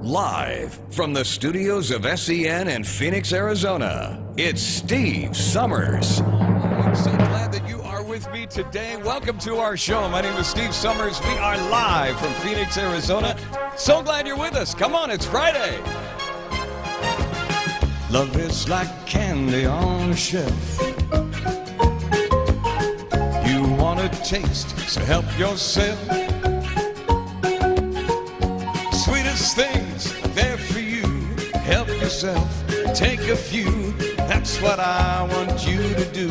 Live from the studios of SEN in Phoenix, Arizona, it's Steve Summers. I'm so glad that you are with me today. Welcome to our show. My name is Steve Summers. We are live from Phoenix, Arizona. So glad you're with us. Come on, it's Friday. Love is like candy on a shelf. You want a taste, so help yourself. Sweetest things are there for you. Help yourself, take a few. That's what I want you to do.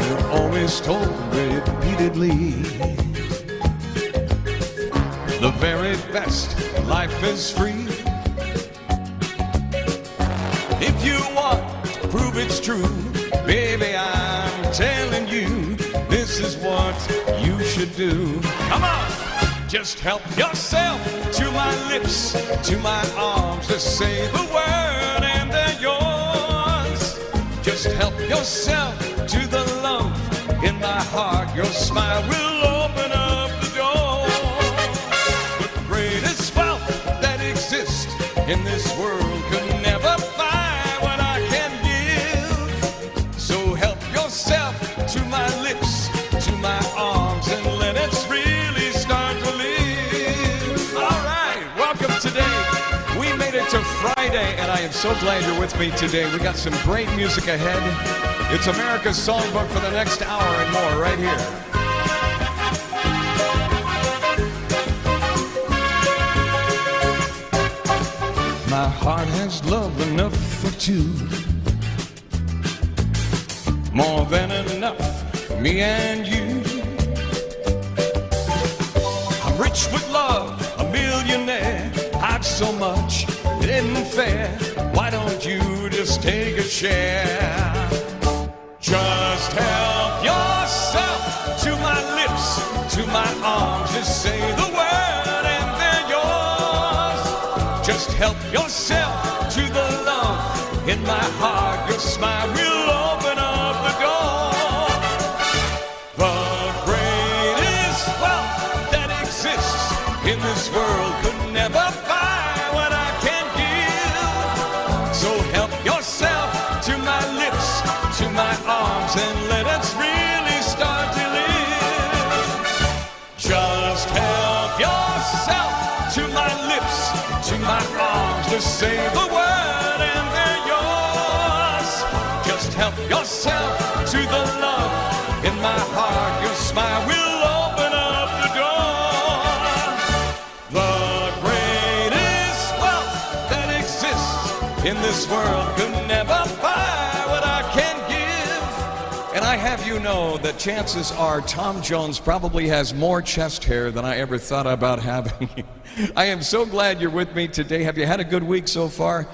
You're always told repeatedly, the very best, life is free. If you want to prove it's true, baby, I'm telling you, this is what you should do. Come on! Just help yourself to my lips, to my arms, just say the word and they're yours. Just help yourself to the love in my heart. Your smile will open up the door. The greatest wealth that exists in this world could never buy what I can give. So help yourself to my lips, to my arms, and let it really start to live. All right, welcome today. We made it to Friday, and I am so glad you're with me today. We got some great music ahead. It's America's Songbook for the next hour and more right here. My heart has love enough for two, more than enough for me and you. I'm rich with love, a millionaire. I've so much, it isn't fair. Why don't you just take a share? Just help yourself to my lips, to my arms. Just say the word and they're yours. Just help yourself to the love in my heart. Your smile will open up the door. The greatest wealth that exists in this world could never buy what I can give. So help yourself to my lips, to my arms, and let us really start to live. Just help yourself to my lips, to my arms, just say the word and they're yours. Just help yourself to the love in my heart. Your smile will open up the door. The greatest wealth that exists in this world could never buy what I can give. And I have you know that chances are Tom Jones probably has more chest hair than I ever thought about having. I am so glad you're with me today. Have you had a good week so far?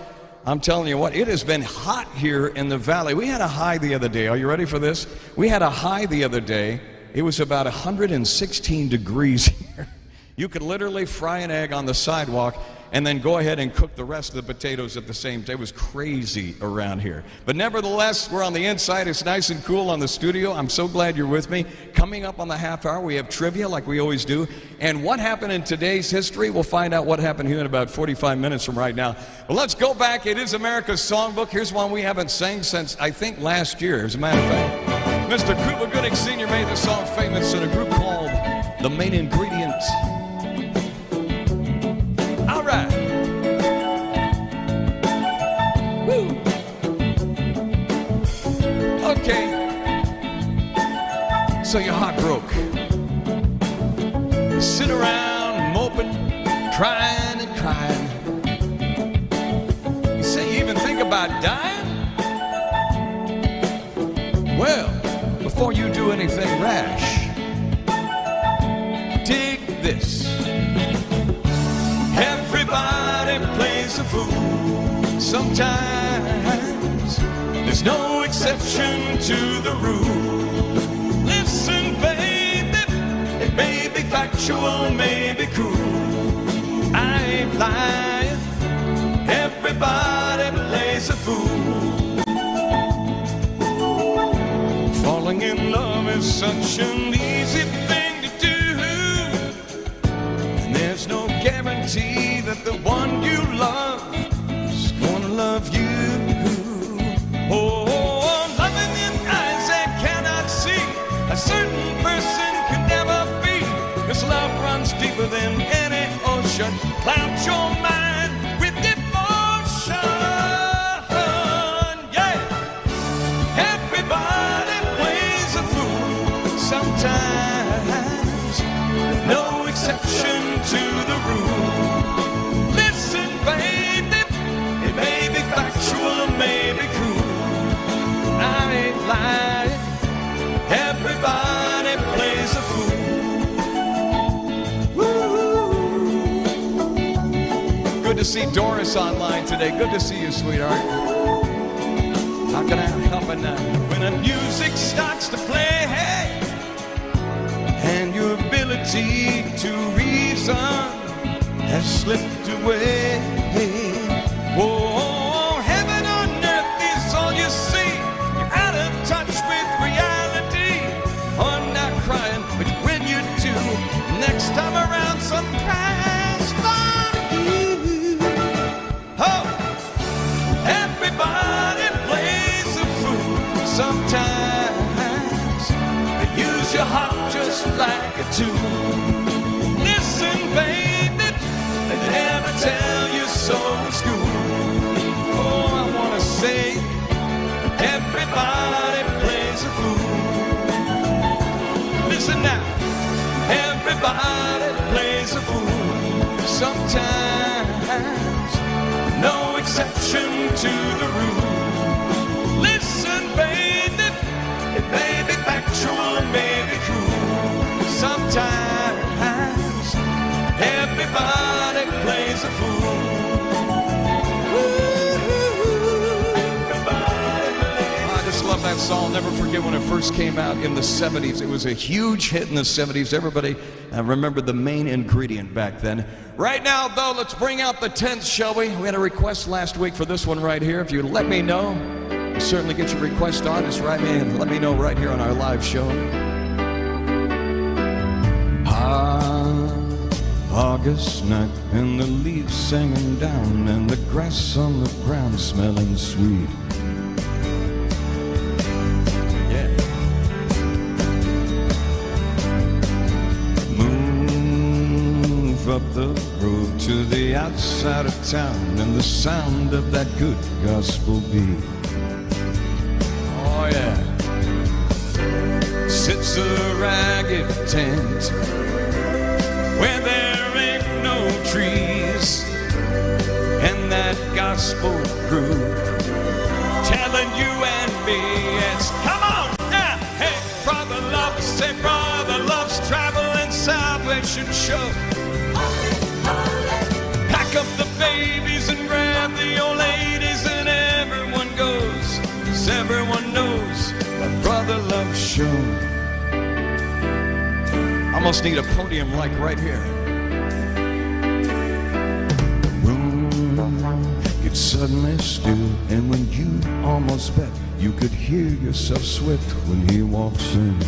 I'm telling you what, it has been hot here in the valley. We had a high the other day. Are you ready for this? We had a high the other day. It was about 116 degrees here. You could literally fry an egg on the sidewalk and then go ahead and cook the rest of the potatoes at the same time. It was crazy around here. But nevertheless, we're on the inside. It's nice and cool on the studio. I'm so glad you're with me. Coming up on the half hour, we have trivia like we always do. And what happened in today's history, we'll find out what happened here in about 45 minutes from right now. But let's go back. It is America's Songbook. Here's one we haven't sang since, I think, last year, as a matter of fact. Mr. Cuba Gooding Sr. made the song famous in a group called The Main Ingredients. All right. Woo. Okay. So your heart broke. You sit around moping, crying and crying. You say you even think about dying? Well, before you do anything rash, dig this. Everybody plays a fool sometimes. There's no exception to the rule. Listen, baby, it may be factual, may be cruel. I ain't lying. Everybody plays a fool. Falling in love is such an easy thing to do, and there's no guarantee that the one you love is gonna love you. Oh, loving in eyes that cannot see, a certain person can never be. This love runs deeper than any ocean. Cloud your mind with devotion. Yeah, everybody plays a fool sometimes, no exception to the rule. Listen, baby, it may be factual, it may be cruel. I ain't lying. Everybody plays a fool. Good to see Doris online today. Good to see you, sweetheart. How can I help it now? When the music starts to play, hey, and your ability to reason has slipped away. Oh, heaven on earth is all you see. You're out of touch with reality. Oh, I'm not crying, but when you do, next time around, surprise for you. Oh, everybody plays a fool sometimes. They use your heart just like a tool. Listen, baby, they never tell you so in school. Oh, I wanna say, everybody plays a fool. Listen now, everybody plays a fool sometimes, no exception to the rule. Listen, baby, it may be factual, it may be cruel. Sometimes everybody plays a fool. I just love that song. Never forget when it first came out in the 70s. It was a huge hit in the 70s. Everybody remembered the main ingredient back then. Right now, though, let's bring out the tents, shall we? We had a request last week for this one right here. If you let me know, certainly get your request on. Just write me and let me know right here on our live show. August night and the leaves singing down and the grass on the ground smelling sweet. Yeah. Move up the road to the outside of town and the sound of that good gospel beat. Oh yeah. Sits a ragged tent where there ain't no trees, and that gospel group telling you and me, it's come on now, hey, brother love, say brother love's travel and salvation show. Pack up the babies and grab the old ladies and everyone goes, 'cause everyone knows what brother love show. Almost need a podium like right here. Room gets suddenly still, and when you almost bet you could hear yourself sweat when he walks in.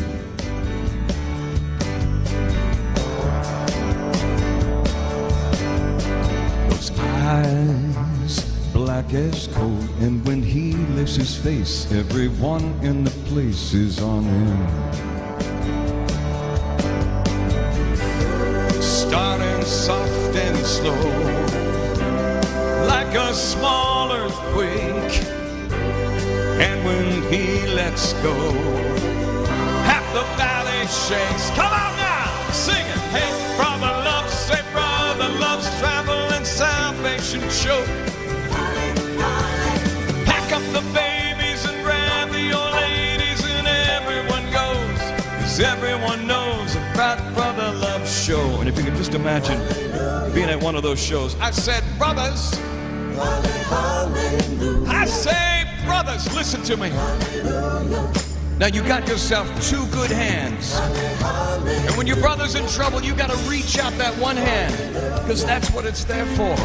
Those eyes black as coal, and when he lifts his face, everyone in the place is on him. Starting soft and slow, like a small earthquake, and when he lets go, half the valley shakes. Come on now, sing it. Hey, brother love, say brother love's travel and salvation show. Pack up the babies and grab the old ladies and everyone goes, 'cause everyone knows about brother love show. And if you can just imagine being at one of those shows. I said, brothers, I say, brothers, listen to me. Now you got yourself two good hands, and when your brother's in trouble, you got to reach out that one hand, because that's what it's there for.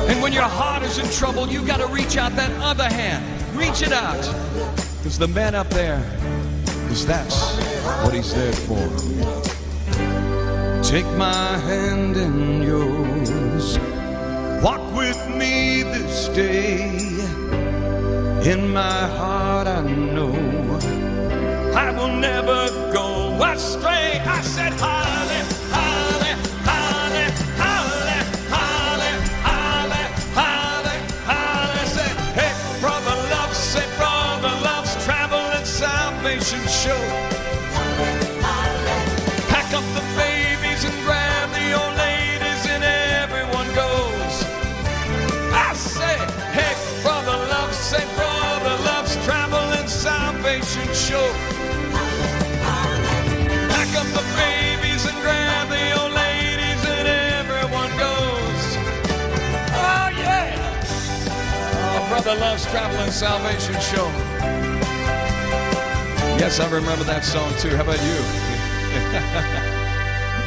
And when your heart is in trouble, you got to reach out that other hand. Reach it out, because the man up there, because that's what he's there for. Take my hand in yours. Walk with me this day. In my heart I know I will never go astray. I said, Holly, Holly, Holly, Holly, Holly, Holly, Holly, Holly. Said, hey, brother love, say brother love's travel and salvation show. Pack up the babies and grab the old ladies and everyone goes. I say, hey, brother love, say brother love's travel and salvation show. Pack up the babies and grab the old ladies and everyone goes. Oh yeah! Oh, brother love's travel and salvation show. Yes, I remember that song too. How about you?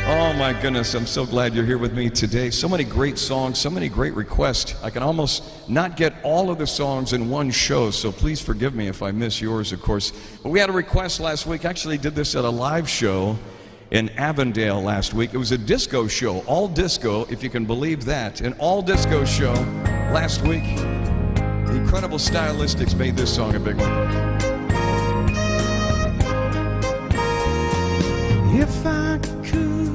Oh my goodness, I'm so glad you're here with me today. So many great songs, so many great requests. I can almost not get all of the songs in one show, so please forgive me if I miss yours, of course. But we had a request last week. Actually did this at a live show in Avondale last week. It was a disco show, all disco, if you can believe that. An all disco show last week. The Incredible Stylistics made this song a big one. If I could,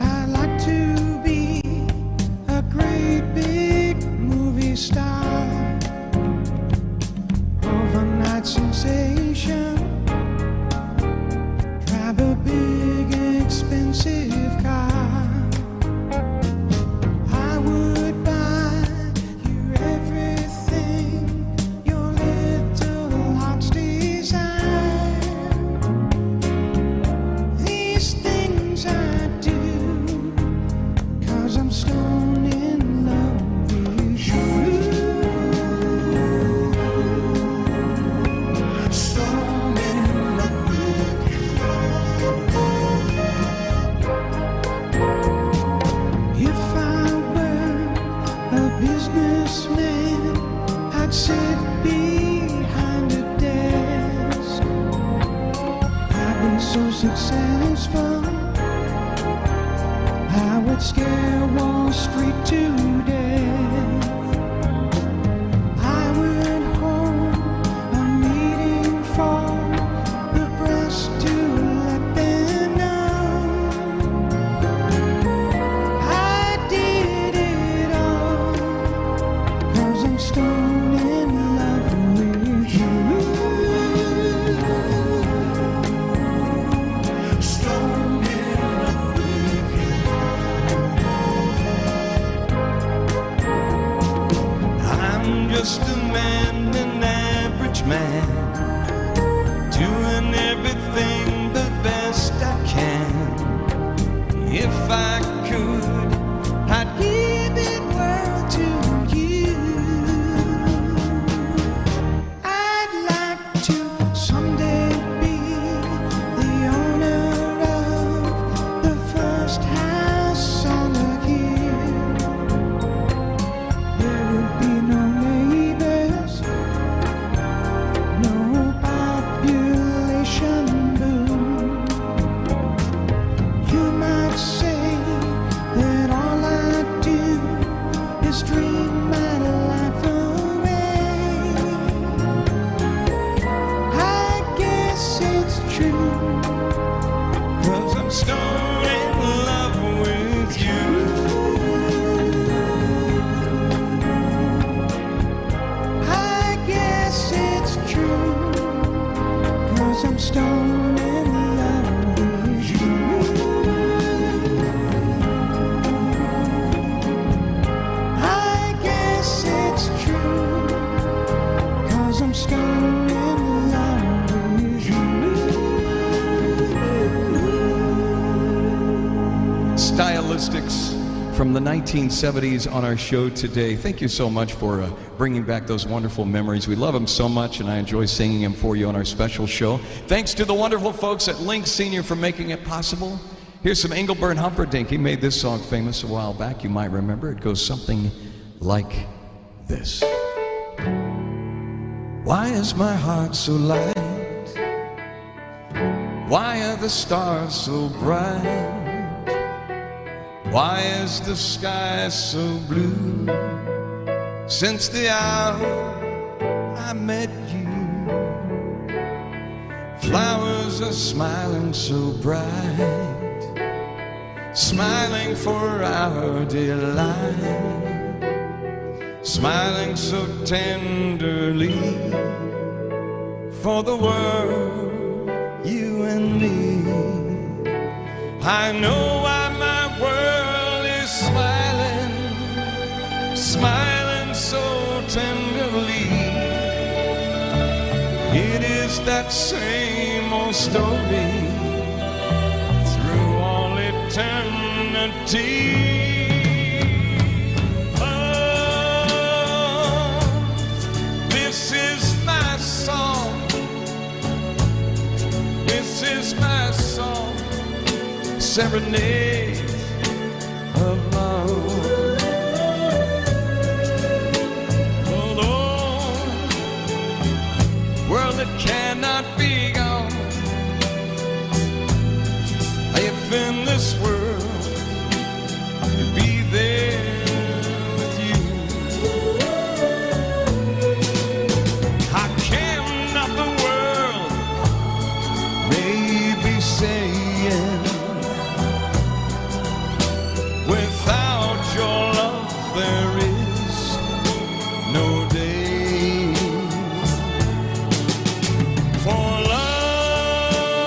I'd like to be a great big movie star, overnight sensation, drive a big expensive car. I would buy you everything your little heart's desire. I'm stone in love with you. Stone in love with you. If I were a businessman, I'd sit behind a desk. I've been so successful, I would scare Wall Street to death. I would hold a meeting for the press to let them know I did it all, 'cause I'm stone in love with you. Stone in love with you. Just a man, an average man, doing everything the best I can. If I could, I'd give it world to you. I'd like to someday be the owner of the first house on the hill. There would be no I'm stone in love with you. I guess it's true, 'cause I'm stone in love with you. Stylistics from the 1970s on our show today. Thank you so much for bringing back those wonderful memories. We love them so much, and I enjoy singing them for you on our special show. Thanks to the wonderful folks at Link Senior for making it possible. Here's some Engelbert Humperdinck. He made this song famous a while back. You might remember. It goes something like this. Why is my heart so light? Why are the stars so bright? Why is the sky so blue? Since the hour I met you, flowers are smiling so bright, smiling for our delight, smiling so tenderly for the world, you and me. I know why my world is smiling, smiling so tenderly. It is that same old story through all eternity. Oh, this is my song. This is my song, serenade of love. Oh Lord, world that cannot be gone. If in this world to be there with you, how cannot the world maybe saying, without your love there is no day. For love,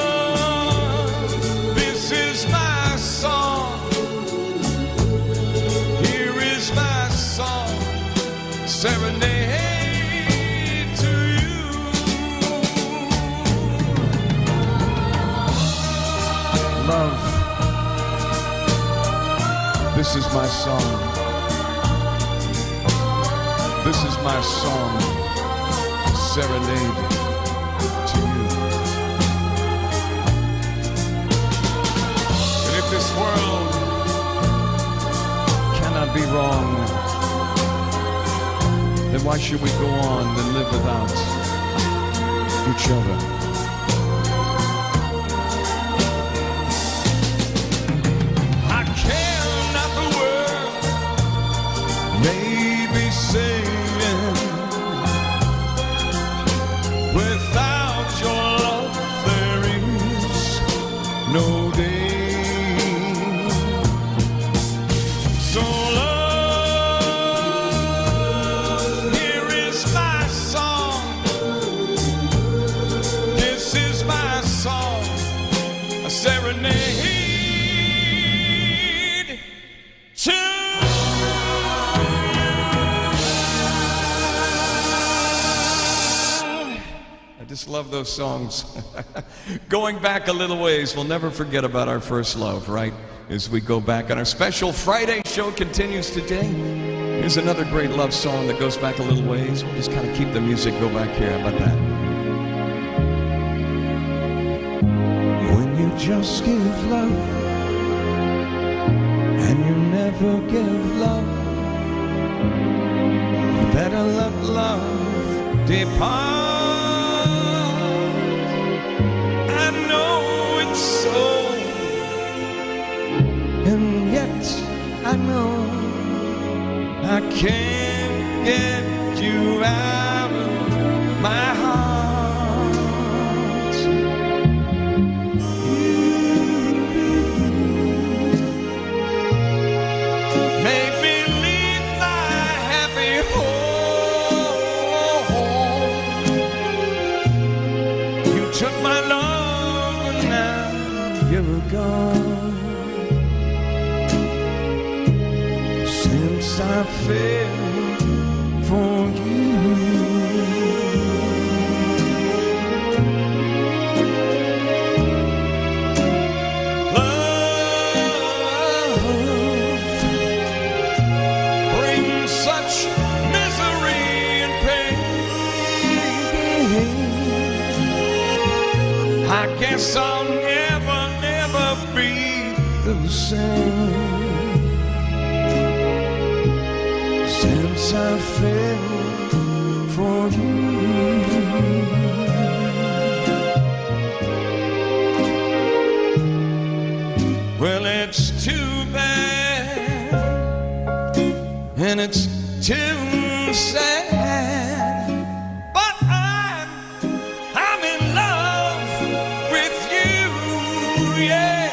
this is my song. Here is my song, serenade to you. Love, this is my song. This is my song, serenade to you. And if this world cannot be wrong, then why should we go on and live without each other? Maybe saying, without your love there is no day. So love, here is my song. This is my song, a serenade to just love those songs. Going back a little ways, we'll never forget about our first love, right? As we go back, and our special Friday show continues today. Here's another great love song that goes back a little ways. We'll just kind of keep the music go back here. How about that? When you just give love and you never give love, you better let love depart. And yet I know I can't get you out of my heart. You made me leave my happy home. You took my love and now you're gone. Since I fell for you, love brings such misery and pain. I guess I'll never, never be the same. Since I fell for you, well, it's too bad and it's too sad. But I'm in love with you, yeah.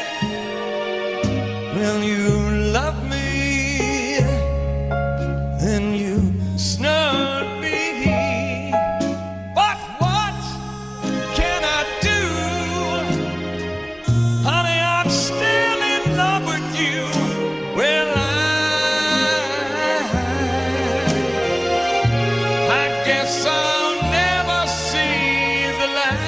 Well, you love me, then you snub me. But what can I do? Honey, I'm still in love with you. Well, I guess I'll never see the light.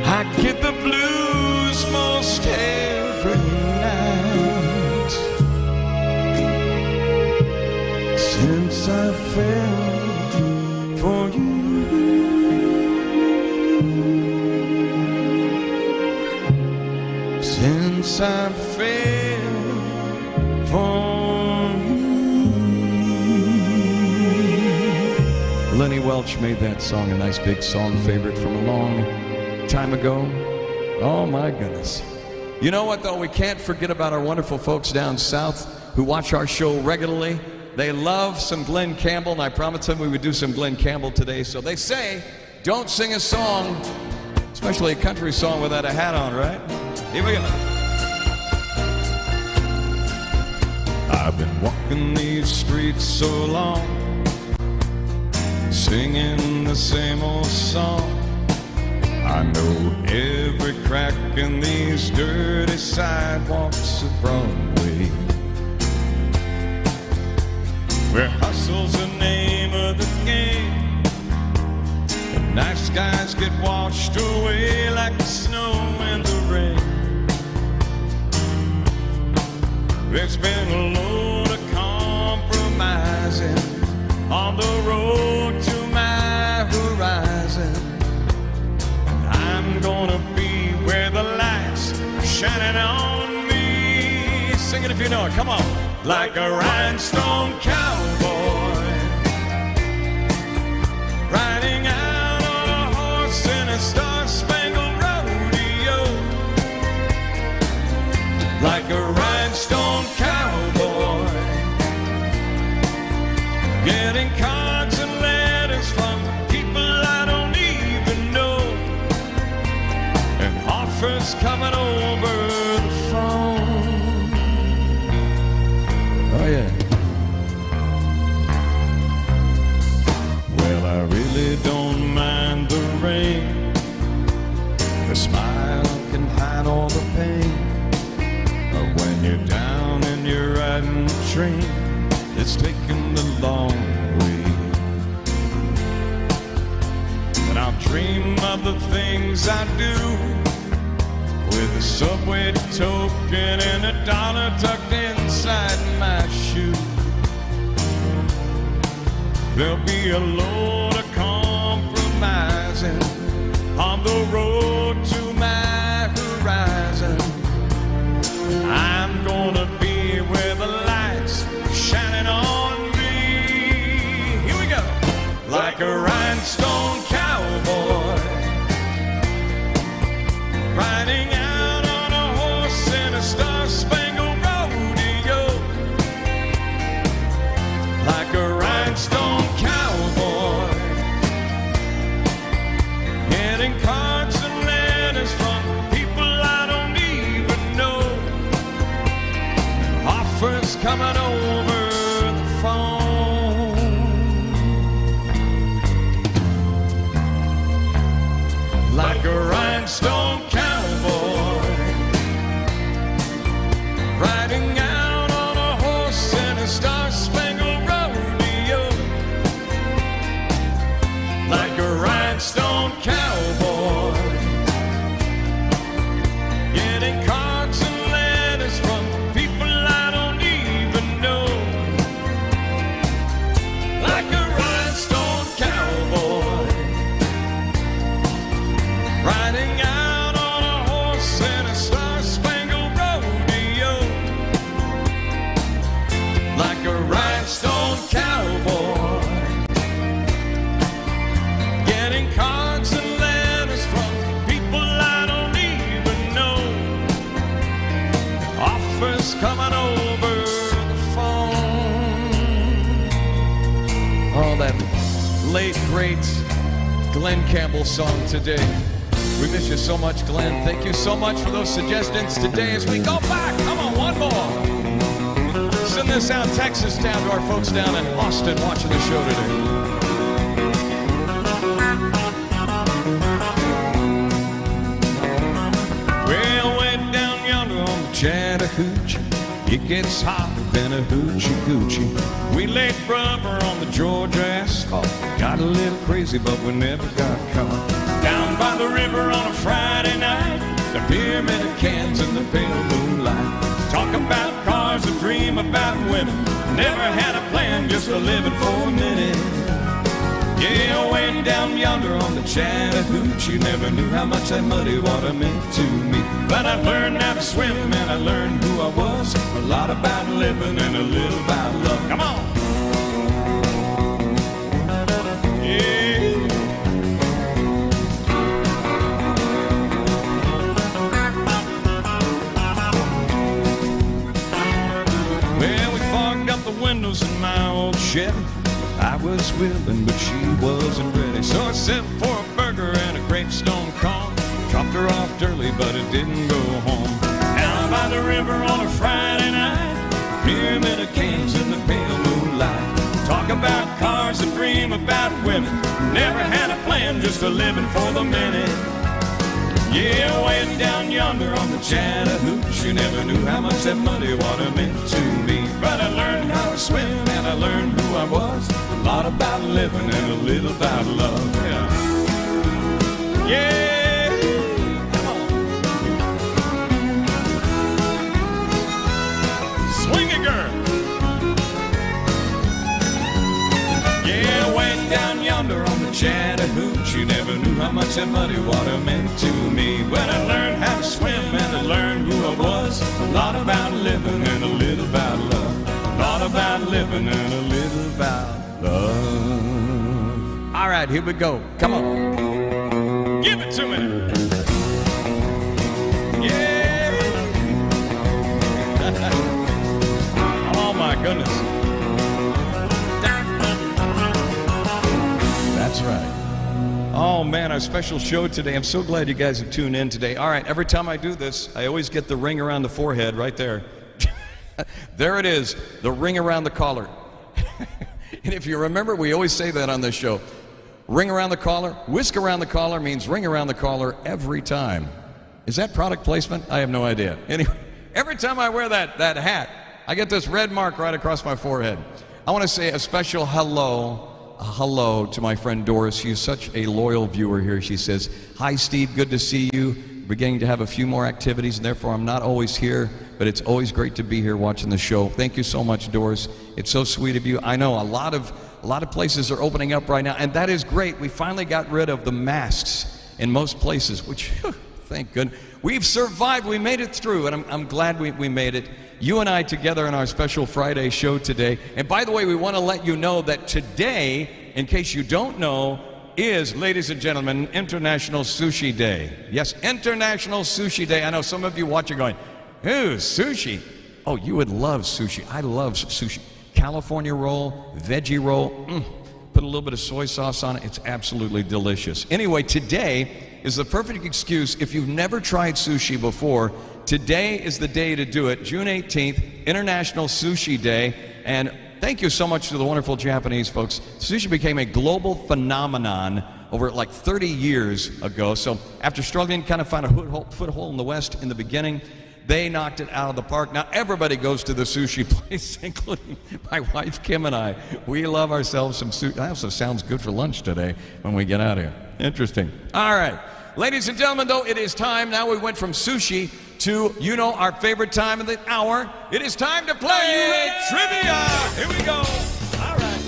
I get the blues most every night since I fell for you. Since I fell for you. Lenny Welch made that song a nice big song favorite from a long time ago. Oh my goodness. You know what though? We can't forget about our wonderful folks down south who watch our show regularly. They love some Glenn Campbell, and I promised them we would do some Glenn Campbell today. So they say, don't sing a song, especially a country song, without a hat on, right? Here we go. I've been walking these streets so long, singing the same old song. I know every crack in these dirty sidewalks of Broadway, where hustle's the name of the game, and nice guys get washed away like the snow and the rain. There's been a load of compromising on the road to my horizon, and I'm gonna be where the lights are shining on me. Sing it if you know it, come on. Like a rhinestone cowboy, riding out on a horse in a star-spangled rodeo. Like a rhinestone cowboy, getting cards and letters from people I don't even know, and offers coming over the phone. Oh yeah. Well, I really don't mind the rain. The smile can hide all the pain. But when you're down and you're riding the train, it's taking the long way. And I'll dream of the things I do, with a subway token and a dollar tucked inside my shoe. There'll be a load of compromising on the road to my horizon. I'm gonna be where the lights are shining on me. Here we go. Like a rhinestone cowboy, riding out on a horse in a star-spangled rodeo. Like a rhinestone cowboy, getting cards and letters from people I don't even know, offers coming over the phone. Like a rhinestone cowboy, riding out on a horse in a star-spangled rodeo. Like a rhinestone cowboy, getting cards and letters from people I don't even know. Like a rhinestone cowboy, riding out on a horse in a star-spangled rodeo. Like a rhinestone cowboy, getting cards great, great Glenn Campbell song today. We miss you so much, Glenn. Thank you so much for those suggestions today as we go back. Come on, one more. Send this out, Texas, down to our folks down in Austin watching the show today. Well, way down yonder on the Chattahoochee, it gets hotter than a hoochie coochie. We laid rubber on the Georgia asphalt. Got a little crazy, but we never got caught. Down by the river on a Friday night, the pyramid of cans in the pale moonlight. Talk about cars and dream about women. Never had a plan, just a living for a minute. Yeah, way down yonder on the Chattahoochee, never knew how much that muddy water meant to me. But I learned how to swim and I learned who I was. A lot about living and a little about love. Come on! Yeah. Well, we fogged up the windows in my old Chevy. I was willing, but she wasn't ready. So I sent for a burger and a gravestone cone. Dropped her off early, but it didn't go home. Down by the river on a Friday night, pyramid of cans in the pale moonlight. Talk about cars and dream about women. Never had a plan, just a living for the minute. Yeah, way down yonder on the Chattahoochee, never knew how much that muddy water meant to me. But I learned how to swim and I learned who I was. A lot about living and a little about love. Yeah. Yeah. Come on. Swing it, girl. Yeah, way down yonder on the Chattahoochee, never knew how much that muddy water meant to me. But I learned how to swim and I learned who I was. A lot about living and a little about love. A lot about living and a little about love. All right, here we go. Come on. Give it to me. Yeah. Oh, my goodness. That's right. Oh, man, our special show today. I'm so glad you guys have tuned in today. All right, every time I do this, I always get the ring around the forehead right there. There it is, the ring around the collar. And if you remember, we always say that on this show. Ring around the collar, whisk around the collar means ring around the collar every time. Is that product placement? I have no idea. Anyway, every time I wear that hat, I get this red mark right across my forehead. I want to say a special hello to my friend Doris. She's such a loyal viewer here. She says, "Hi, Steve, good to see you. Beginning to have a few more activities, and therefore I'm not always here, but it's always great to be here watching the show." Thank you so much, Doris. It's so sweet of you. I know a lot of places are opening up right now, and that is great. We finally got rid of the masks in most places, which, thank goodness. We've survived. We made it through, and I'm glad we made it. You and I together in our special Friday show today. And by the way, we want to let you know that today, in case you don't know, is, ladies and gentlemen, International Sushi Day. Yes, International Sushi Day. I know some of you watching going, "Ooh, sushi." Oh, you would love sushi. I love sushi. California roll, veggie roll, put a little bit of soy sauce on it. It's absolutely delicious. Anyway, today is the perfect excuse. If you've never tried sushi before, today is the day to do it. June 18th, International Sushi Day. And thank you so much to the wonderful Japanese folks. Sushi became a global phenomenon over like 30 years ago. So after struggling to kind of find a foothold in the West in the beginning, they knocked it out of the park. Now everybody goes to the sushi place, including my wife Kim and I. We love ourselves some sushi. That also sounds good for lunch today when we get out of here. Interesting. All right. Ladies and gentlemen, though, it is time. Now we went from sushi to, you know, our favorite time of the hour. It is time to play trivia. Here we go. All right.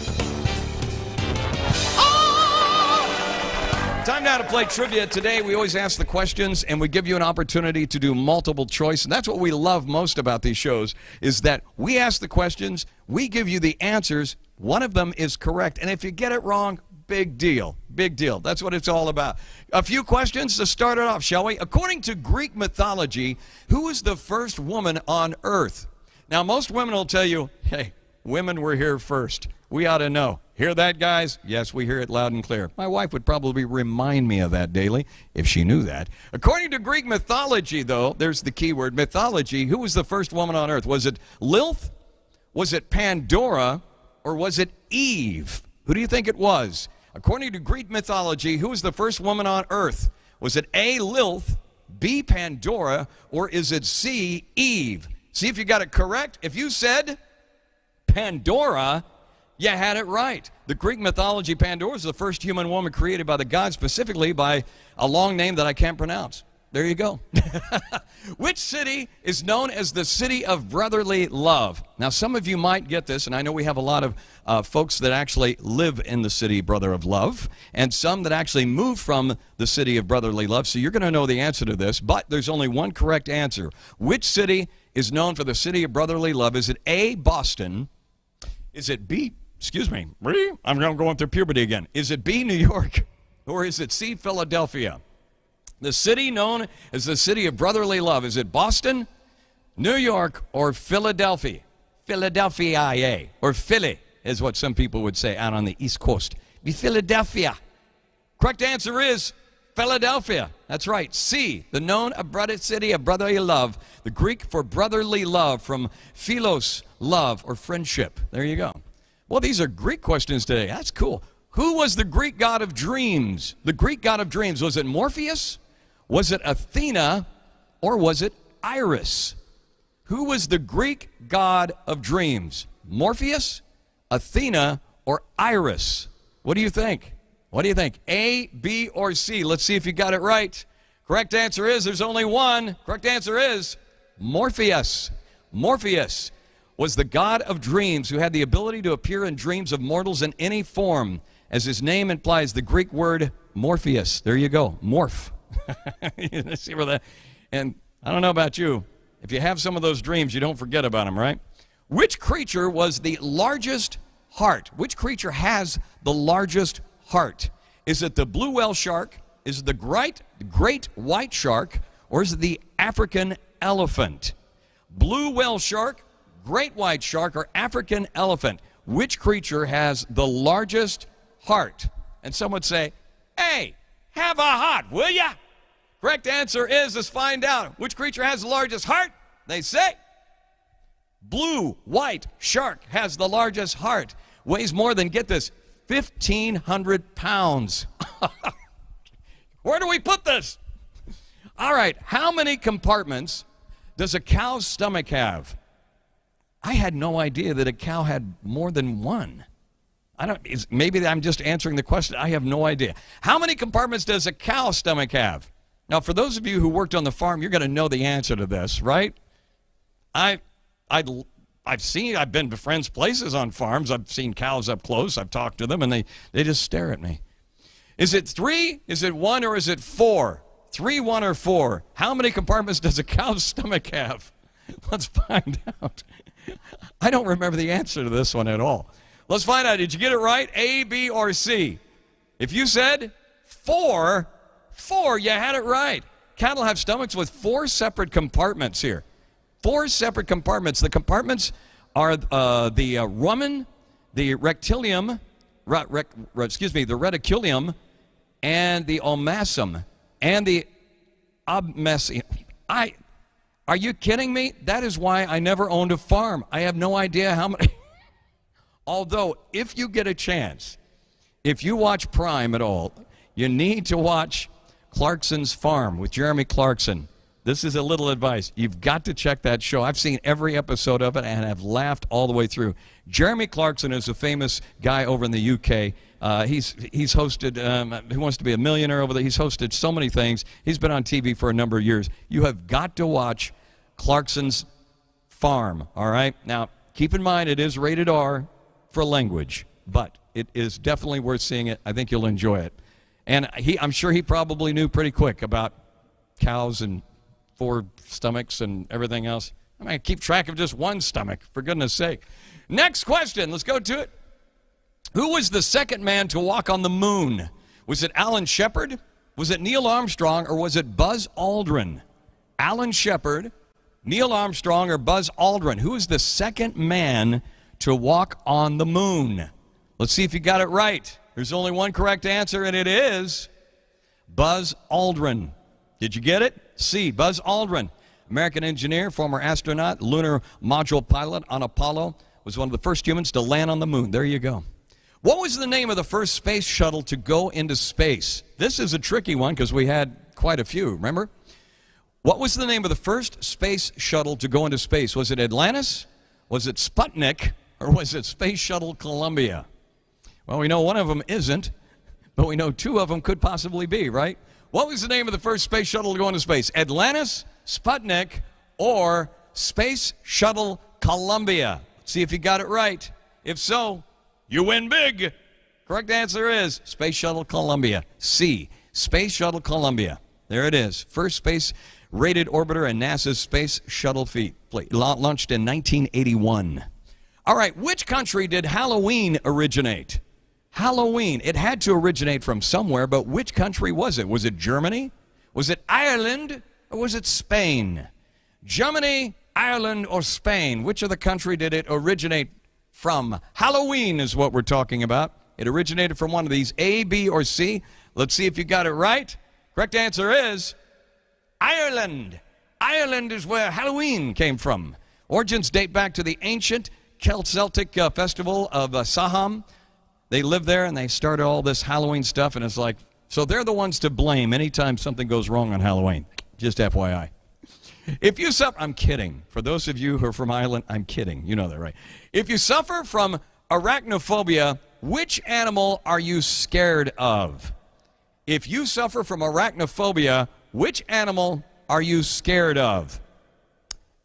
Time now to play trivia. Today we always ask the questions and we give you an opportunity to do multiple choice. And that's what we love most about these shows, is that we ask the questions, we give you the answers, one of them is correct. And if you get it wrong, big deal. Big deal. That's what it's all about. A few questions to start it off, shall we? According to Greek mythology, who was the first woman on Earth? Now, most women will tell you, hey, women were here first. We ought to know. Hear that, guys? Yes, we hear it loud and clear. My wife would probably remind me of that daily if she knew that. According to Greek mythology, though, there's the key word, mythology, who was the first woman on earth? Was it Lilith? Was it Pandora? Or was it Eve? Who do you think it was? According to Greek mythology, who was the first woman on earth? Was it A, Lilith, B, Pandora, or is it C, Eve? See if you got it correct. If you said Pandora, you had it right. The Greek mythology, Pandora is the first human woman created by the gods, specifically by a long name that I can't pronounce. There you go. Which city is known as the city of brotherly love? Now, some of you might get this, and I know we have a lot of folks that actually live in the city, brother of love, and some that actually move from the city of brotherly love, so you're going to know the answer to this, but there's only one correct answer. Which city is known for the city of brotherly love? Is it A, Boston? Is it B, I'm going through puberty again. Is it B, New York? Or is it C, Philadelphia? The city known as the city of brotherly love, is it Boston, New York, or Philadelphia? Philadelphia, or Philly, is what some people would say out on the East Coast. Be Philadelphia. Correct answer is Philadelphia. That's right. C, the known city of brotherly love, the Greek for brotherly love, from philos, love, or friendship. There you go. Well, these are Greek questions today. That's cool. Who was the Greek god of dreams? The Greek god of dreams, was it Morpheus? Was it Athena, or was it Iris? Who was the Greek god of dreams? Morpheus, Athena, or Iris? What do you think? What do you think? A, B, or C? Let's see if you got it right. Correct answer is, there's only one. Correct answer is Morpheus. Morpheus was the god of dreams who had the ability to appear in dreams of mortals in any form. As his name implies, the Greek word Morpheus. There you go, morph. See where that? And I don't know about you, if you have some of those dreams, you don't forget about them, right? Which creature was the largest heart? Which creature has the largest heart? Is it the blue whale shark? Is it the great white shark? Or is it the African elephant? Blue whale shark, great white shark, or African elephant? Which creature has the largest heart? And some would say, hey, have a heart, will ya? Correct answer is, let's find out. Which creature has the largest heart? They say blue white shark has the largest heart. Weighs more than, get this, 1,500 pounds. Where do we put this? All right, how many compartments does a cow's stomach have? I had no idea that a cow had more than one. Maybe I'm just answering the question. I have no idea. How many compartments does a cow's stomach have? Now, for those of you who worked on the farm, you're going to know the answer to this, right? I've been to friends' places on farms. I've seen cows up close. I've talked to them, and they just stare at me. Is it 3? Is it 1? Or is it 4? 3, 1, or 4? How many compartments does a cow's stomach have? Let's find out. I don't remember the answer to this one at all. Let's find out. Did you get it right? A, B, or C? If you said 4, you had it right. Cattle have stomachs with 4 separate compartments here. 4 separate compartments. The compartments are the rumen, the rectilium, the reticulum, and the omasum, and the obmesium. Are you kidding me? That is why I never owned a farm. I have no idea how many. Although, if you get a chance, if you watch Prime at all, you need to watch Clarkson's Farm with Jeremy Clarkson. This is a little advice. You've got to check that show. I've seen every episode of it and have laughed all the way through. Jeremy Clarkson is a famous guy over in the UK. He's hosted Who Wants to Be a Millionaire over there. He's hosted so many things. He's been on TV for a number of years. You have got to watch Clarkson's Farm, all right? Now, keep in mind it is rated R for language, but it is definitely worth seeing it. I think you'll enjoy it. And I'm sure he probably knew pretty quick about cows and 4 stomachs and everything else. I mean, keep track of just one stomach, for goodness sake. Next question. Let's go to it. Who was the second man to walk on the moon? Was it Alan Shepard? Was it Neil Armstrong? Or was it Buzz Aldrin? Alan Shepard, Neil Armstrong, or Buzz Aldrin? Who is the second man to walk on the moon? Let's see if you got it right. There's only one correct answer, and it is Buzz Aldrin. Did you get it? C, Buzz Aldrin. American engineer, former astronaut, lunar module pilot on Apollo, was one of the first humans to land on the moon. There you go. What was the name of the first space shuttle to go into space? This is a tricky one because we had quite a few, remember? What was the name of the first space shuttle to go into space? Was it Atlantis? Was it Sputnik? Or was it Space Shuttle Columbia? Well, we know one of them isn't, but we know two of them could possibly be, right? What was the name of the first space shuttle to go into space? Atlantis, Sputnik, or Space Shuttle Columbia? See if you got it right. If so, you win big. Correct answer is Space Shuttle Columbia. C, Space Shuttle Columbia. There it is. First space-rated orbiter in NASA's Space Shuttle fleet. Launched in 1981. All right, which country did Halloween originate? Halloween. It had to originate from somewhere, but which country was it? Was it Germany? Was it Ireland? Or was it Spain? Germany, Ireland, or Spain? Which of the country did it originate from? Halloween is what we're talking about. It originated from one of these, A, B, or C. Let's see if you got it right. Correct answer is Ireland. Ireland is where Halloween came from. Origins date back to the ancient Celtic festival of Samhain. They lived there and they started all this Halloween stuff, and it's like, so they're the ones to blame anytime something goes wrong on Halloween. Just FYI. If you suffer, I'm kidding. For those of you who are from Ireland, I'm kidding. You know that, right? If you suffer from arachnophobia, which animal are you scared of? If you suffer from arachnophobia, which animal are you scared of?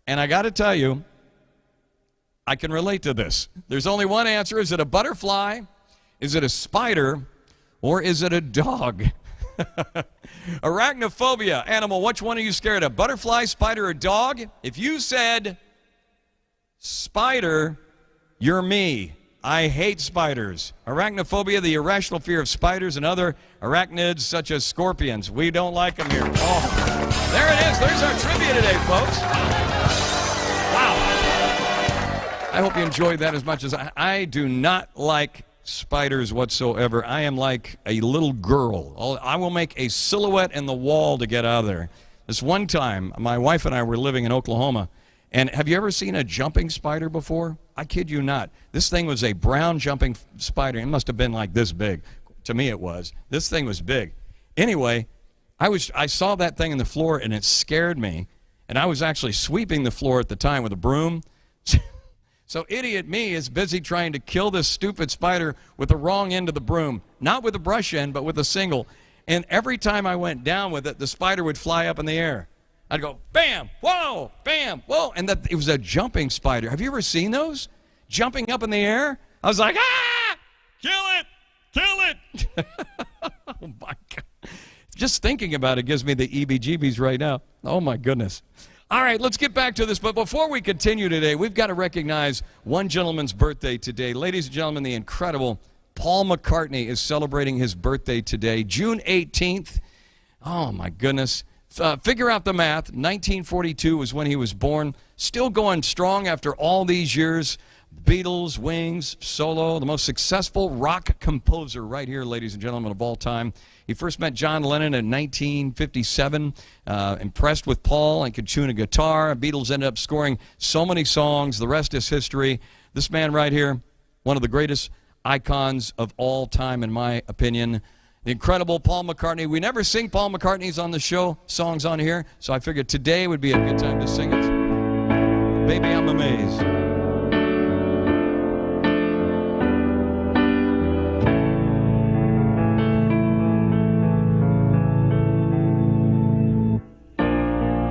And I got to tell you, I can relate to this. There's only one answer. Is it a butterfly? Is it a spider? Or is it a dog? Arachnophobia, animal, which one are you scared of? Butterfly, spider, or dog? If you said spider, you're me. I hate spiders. Arachnophobia, the irrational fear of spiders and other arachnids such as scorpions. We don't like them here. Oh, there it is. There's our trivia today, folks. Wow. I hope you enjoyed that as much as I do not like spiders whatsoever. I am like a little girl. I will make a silhouette in the wall to get out of there. This one time, my wife and I were living in Oklahoma, and have you ever seen a jumping spider before? I kid you not. This thing was a brown jumping spider. It must have been like this big. To me it was. This thing was big. Anyway, I saw that thing on the floor, and it scared me, and I was actually sweeping the floor at the time with a broom. So idiot me is busy trying to kill this stupid spider with the wrong end of the broom. Not with the brush end, but with a single. And every time I went down with it, the spider would fly up in the air. I'd go, bam, whoa, bam, whoa. And it was a jumping spider. Have you ever seen those? Jumping up in the air? I was like, ah, kill it, kill it. Oh, my God. Just thinking about it gives me the EBGBs right now. Oh, my goodness. All right, let's get back to this. But before we continue today, we've got to recognize one gentleman's birthday today. Ladies and gentlemen, the incredible Paul McCartney is celebrating his birthday today, June 18th. Oh, my goodness. Figure out the math. 1942 was when he was born. Still going strong after all these years. Beatles, Wings, Solo, the most successful rock composer right here, ladies and gentlemen, of all time. He first met John Lennon in 1957, impressed with Paul and could tune a guitar. Beatles ended up scoring so many songs. The rest is history. This man right here, one of the greatest icons of all time, in my opinion. The incredible Paul McCartney. We never sing Paul McCartney's on the show, songs on here, so I figured today would be a good time to sing it. Baby, I'm amazed.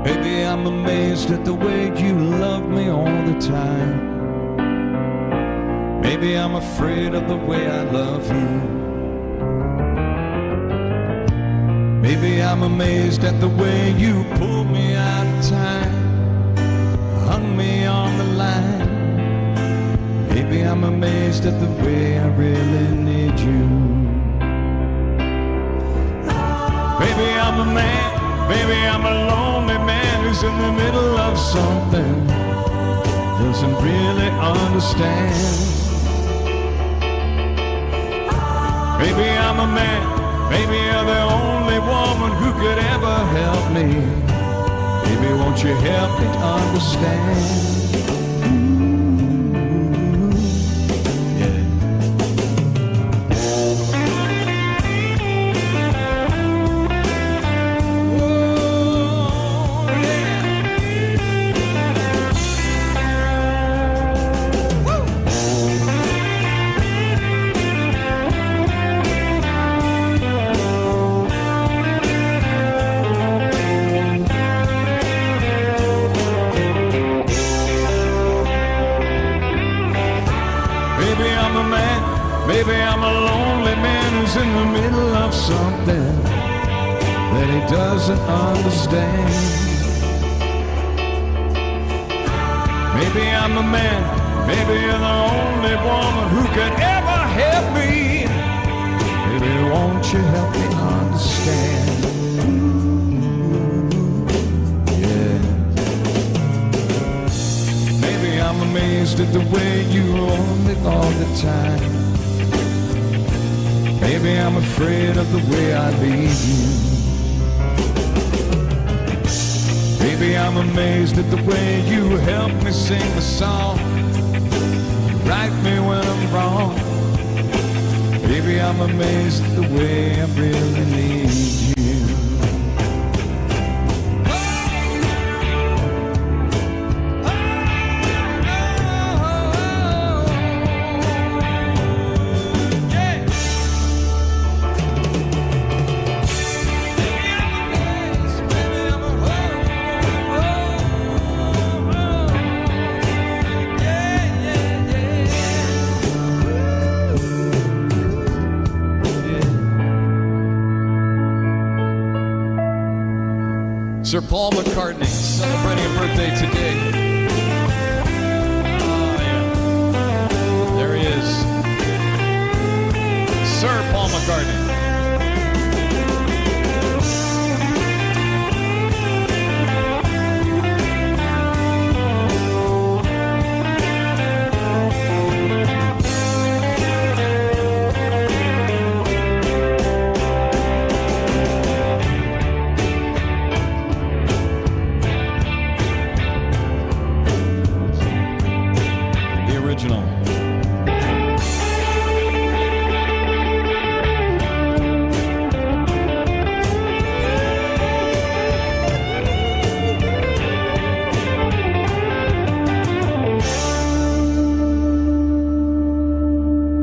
Baby, I'm amazed at the way you love me all the time. Maybe I'm afraid of the way I love you. Maybe I'm amazed at the way you pull me out of time, hung me on the line. Maybe I'm amazed at the way I really need you. Baby, I'm a man, baby, I'm a lonely man who's in the middle of something, doesn't really understand. Maybe I'm a man, maybe you're the only woman who could ever help me. Baby, won't you help me to understand? Maybe I'm a lonely man who's in the middle of something that he doesn't understand. Maybe I'm a man, maybe you're the only woman who could ever help me. Baby, won't you help me understand? Yeah. Maybe I'm amazed at the way you hold me all the time. Maybe I'm afraid of the way I leave you. Maybe I'm amazed at the way you help me sing the song, right me when I'm wrong. Maybe I'm amazed at the way I really need you. Sir Paul McCartney celebrating a birthday today. Oh, yeah. There he is. Sir Paul McCartney.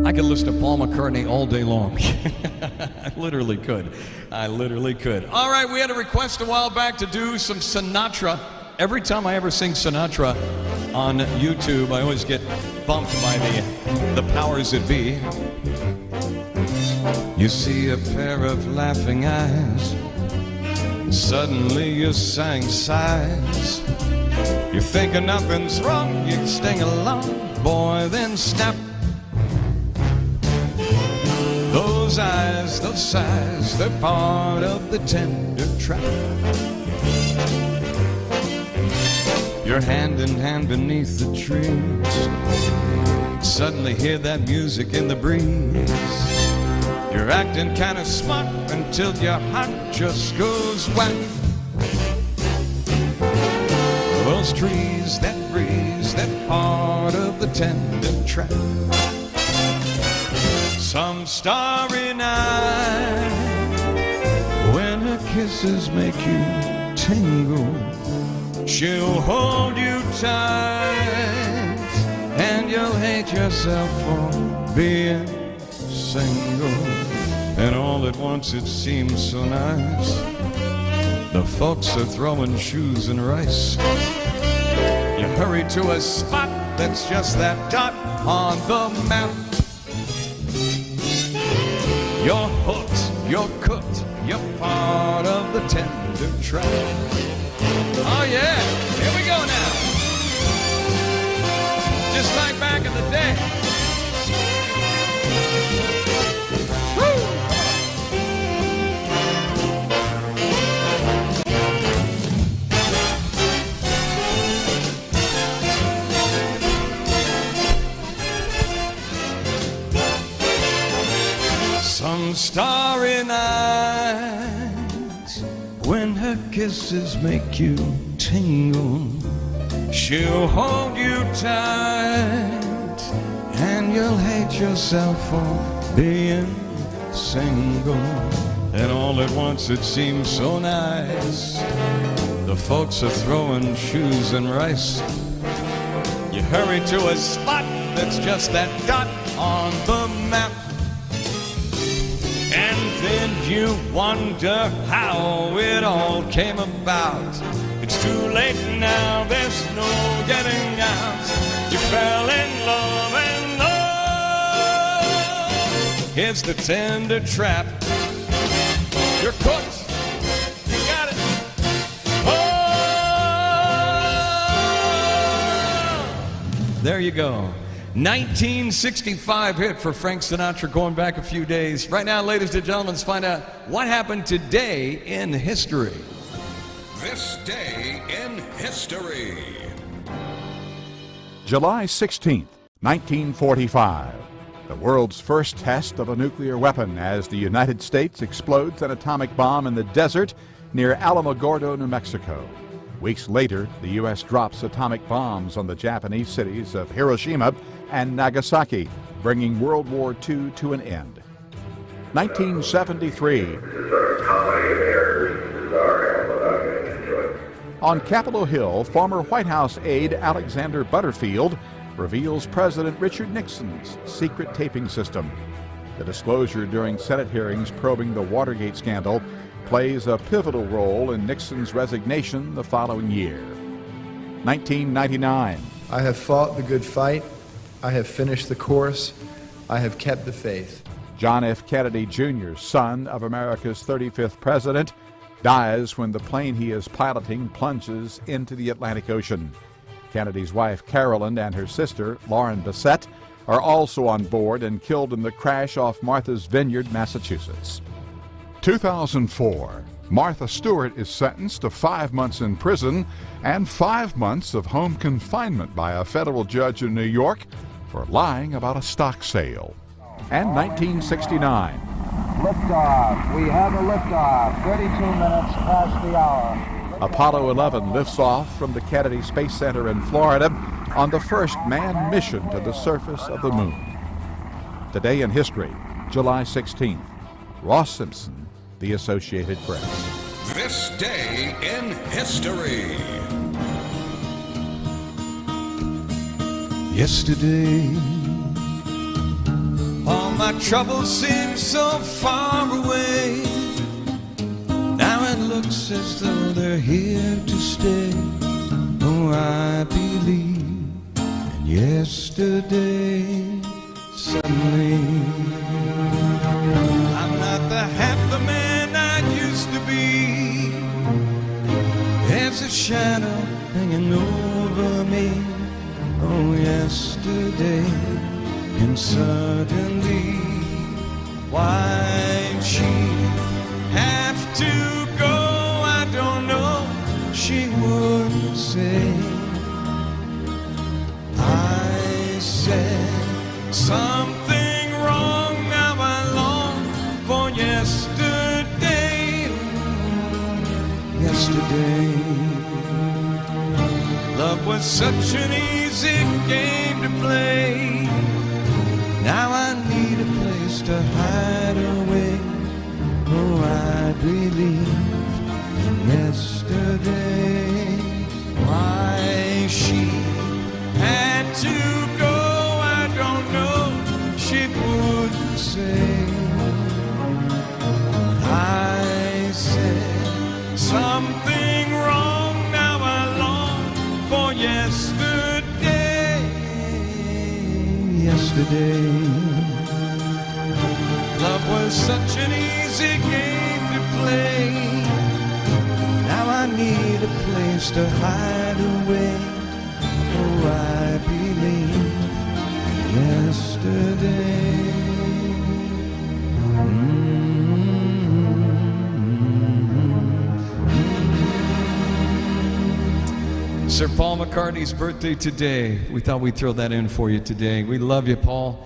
I could listen to Paul McCartney all day long. I literally could. All right, we had a request a while back to do some Sinatra. Every time I ever sing Sinatra on YouTube, I always get bumped by the powers that be. You see a pair of laughing eyes, suddenly your sang sighs. You're thinking nothing's wrong, you sing along, boy, then snap. Those eyes, those sighs, they're part of the tender trap. You're hand in hand beneath the trees, suddenly hear that music in the breeze. You're acting kind of smart until your heart just goes whack. Those trees, that breeze, that part of the tender trap. Some starry night, when her kisses make you tingle, she'll hold you tight, and you'll hate yourself for being single. And all at once it seems so nice, the folks are throwing shoes and rice. You hurry to a spot that's just that dot on the map. You're hooked, you're cooked, you're part of the tender trap. Oh yeah, here we go now. Just like back in the day. Woo! her kisses make you tingle. She'll hold you tight, and you'll hate yourself for being single. And all at once it seems so nice. The folks are throwing shoes and rice. You hurry to a spot that's just that dot on the map. And then you wonder how it all came about. It's too late now, there's no getting out. You fell in love and oh, here's the tender trap. You're cooked, you got it. Oh! There you go. 1965 hit for Frank Sinatra, going back a few days. Right now, ladies and gentlemen, let's find out what happened today in history. This day in history. July 16th, 1945. The world's first test of a nuclear weapon as the United States explodes an atomic bomb in the desert near Alamogordo, New Mexico. Weeks later, the U.S. drops atomic bombs on the Japanese cities of Hiroshima and Nagasaki, bringing World War II to an end. 1973. On Capitol Hill, former White House aide Alexander Butterfield reveals President Richard Nixon's secret taping system. The disclosure during Senate hearings probing the Watergate scandal plays a pivotal role in Nixon's resignation the following year. 1999. I have fought the good fight. I have finished the course. I have kept the faith. John F. Kennedy Jr., son of America's 35th president, dies when the plane he is piloting plunges into the Atlantic Ocean. Kennedy's wife, Carolyn, and her sister, Lauren Bassett, are also on board and killed in the crash off Martha's Vineyard, Massachusetts. 2004. Martha Stewart is sentenced to 5 months in prison and 5 months of home confinement by a federal judge in New York for lying about a stock sale. And 1969. Liftoff. We have a liftoff. 32 minutes past the hour. Apollo 11 lifts off from the Kennedy Space Center in Florida on the first manned mission to the surface of the moon. Today in history, July 16th. Ross Simpson, The Associated Press. This day in history. Yesterday, all my troubles seem so far away. Now it looks as though they're here to stay. Oh, I believe. And yesterday, suddenly, I'm not the half the man I used to be. There's a shadow hanging over me. Oh, yesterday, and suddenly, why'd she have to go? I don't know, she would say. I said something wrong, now I long for yesterday. Yesterday, love was such an easy game to play. Now I need a place to hide away. Oh, I believe in yesterday. Why she had to go, I don't know, she would say. I said something wrong, now I long for yesterday. Yesterday, love was such an easy game to play. Now I need a place to hide away. Oh, I believe yesterday. Sir Paul McCartney's birthday today. We thought we'd throw that in for you today. We love you, Paul.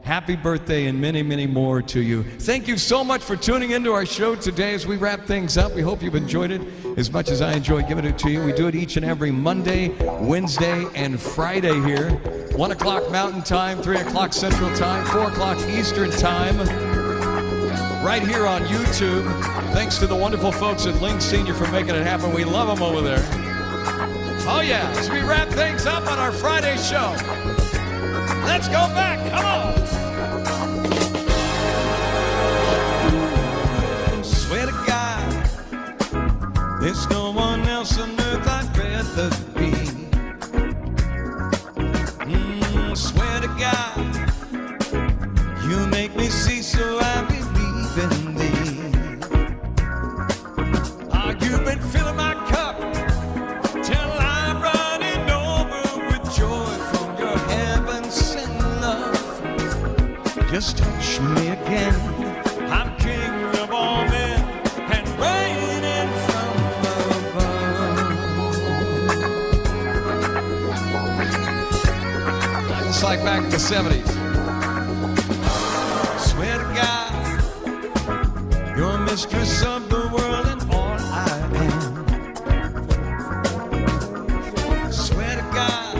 Happy birthday and many, many more to you. Thank you so much for tuning into our show today as we wrap things up. We hope you've enjoyed it as much as I enjoy giving it to you. We do it each and every Monday, Wednesday, and Friday here. 1 o'clock Mountain Time, 3 o'clock Central Time, 4 o'clock Eastern Time, right here on YouTube. Thanks to the wonderful folks at Link Senior for making it happen. We love them over there. Oh yeah, as we wrap things up on our Friday show. Let's go back, come on! Swear to God, there's no one else on earth I'd rather be. Swear to God, you make me see, so I believe in thee. You've been filling my cup till I'm running over with joy from your heaven-sent love. Just touch me again. I'm king of all men and reigning from above. Just like back in the 70s. Swear to God, you're mistress of the world and all I am. Swear to God,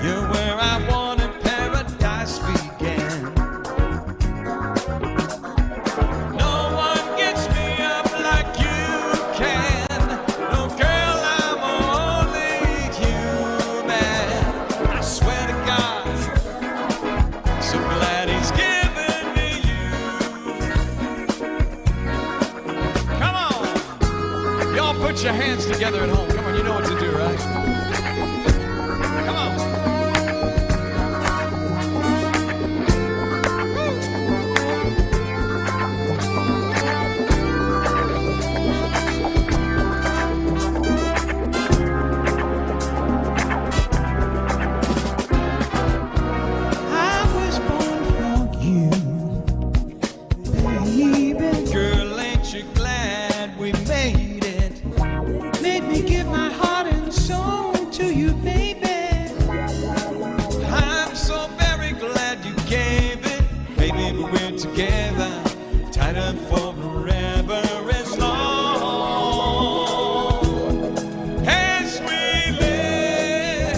you're where I wanted paradise began. No one gets me up like you can. No girl, I'm only human. I swear to God, so glad he's given me you. Come on, y'all put your hands together at home. Come on, you know what to do, right? Come on. I was born for you, baby. Girl, ain't you glad we made it? Made me give my heart and soul to you, baby. I'm so very glad you gave it. Baby, we're together, tied up for forever as long as we live.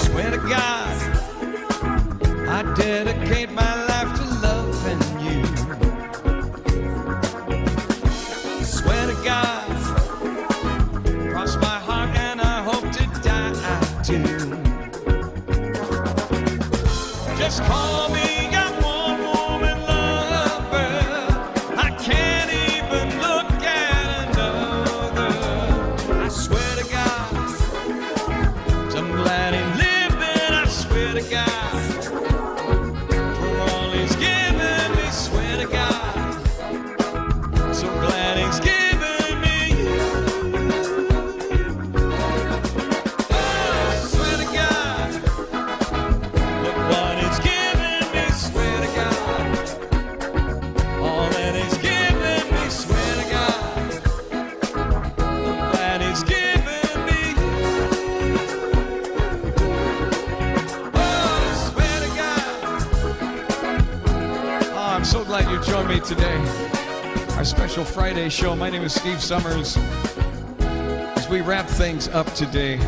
Swear to God, I dedicate my life to loving you. Swear to God, cross my heart and I hope to die too. Just call me a one-woman lover. I can't even look at another. I swear to God, I'm glad I'm living. I swear to God, for all he's given me. Swear to God, so glad he's given me you. Oh, swear to God, look what he's given me. Swear to God, all that he's given me. Swear to God, I'm glad he's given me you. Oh, swear to God. Oh, I'm so glad you joined me today. Our special Friday show. My name is Steve Summers. As we wrap things up today,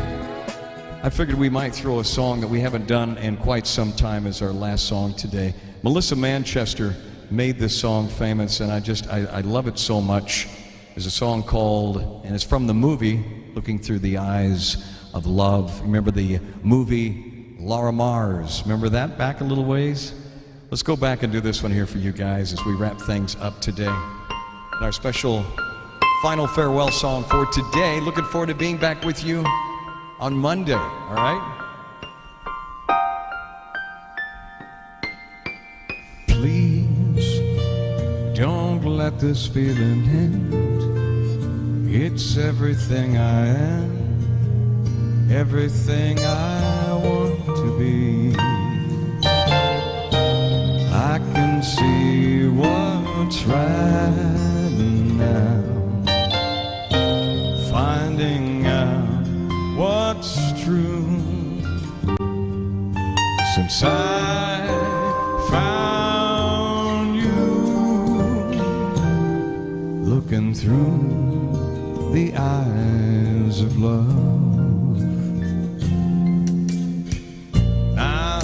I figured we might throw a song that we haven't done in quite some time as our last song today. Melissa Manchester made this song famous, and I love it so much. There's a song called, and it's from the movie Looking Through the Eyes of Love. Remember the movie Laura Mars? Remember that back a little ways? Let's go back and do this one here for you guys as we wrap things up today. And our special final farewell song for today. Looking forward to being back with you on Monday, all right? Please don't let this feeling end. It's everything I am, everything I want to be. I can see what's right now, finding out what's true. since I found you, looking through the eyes of love. Now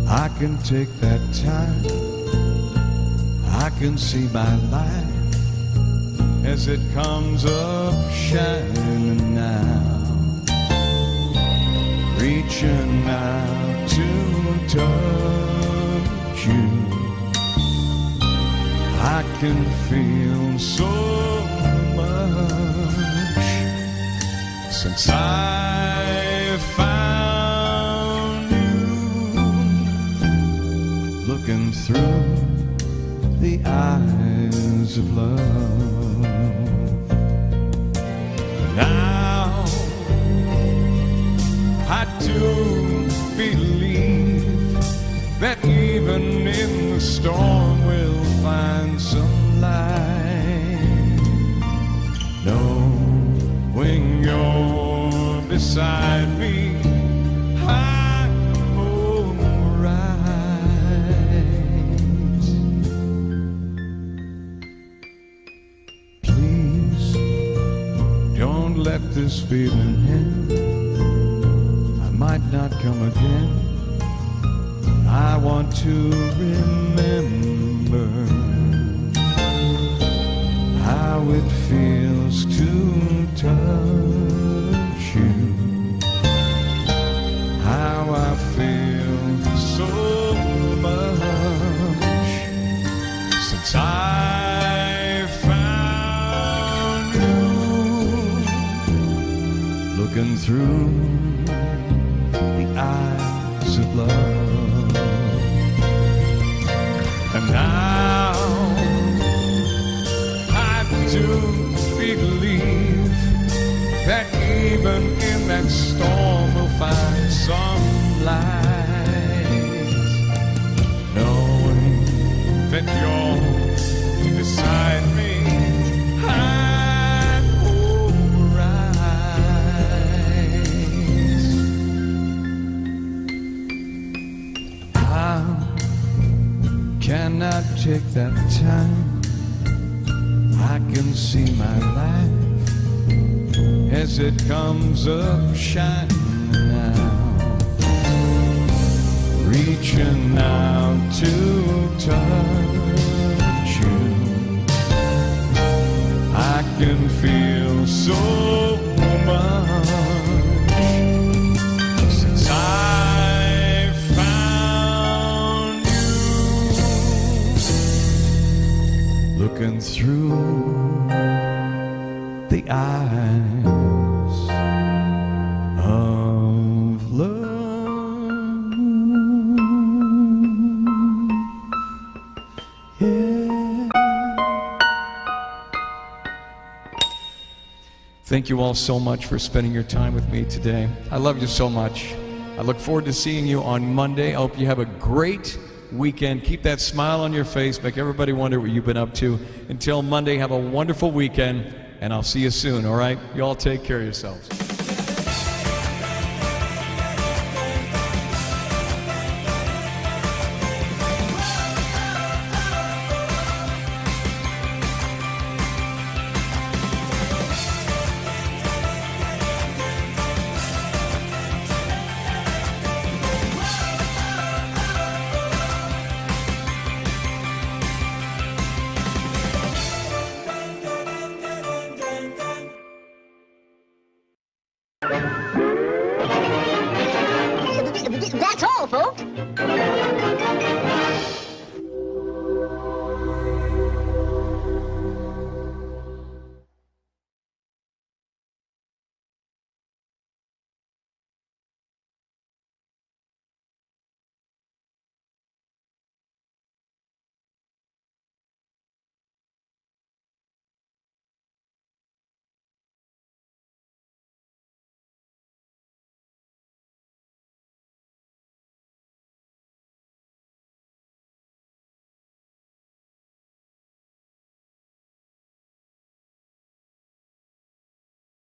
I can take that time, I can see my life as it comes up shining now, reaching out to touch you. I can feel so much since I found you, looking through the eyes of love. Now I do believe that even in the storm we'll find some light, knowing you're beside me. I'm alright. Please don't let this feeling end. I might not come again. I want to remember how it feels to touch you, how I feel so much since I found you, looking through the eyes of love. And now I do believe that even in that storm we'll find some light, knowing that you're beside me. I'm alright. Cannot take that time, I can see my life as it comes up shining now, reaching out to touch you. I can feel so much since I found you, looking through the eyes of love. Yeah. Thank you all so much for spending your time with me today. I love you so much. I look forward to seeing you on Monday. I hope you have a great weekend. Keep that smile on your face. Make everybody wonder what you've been up to. Until Monday, have a wonderful weekend, and I'll see you soon, all right? You all take care of yourselves. That's all, folks.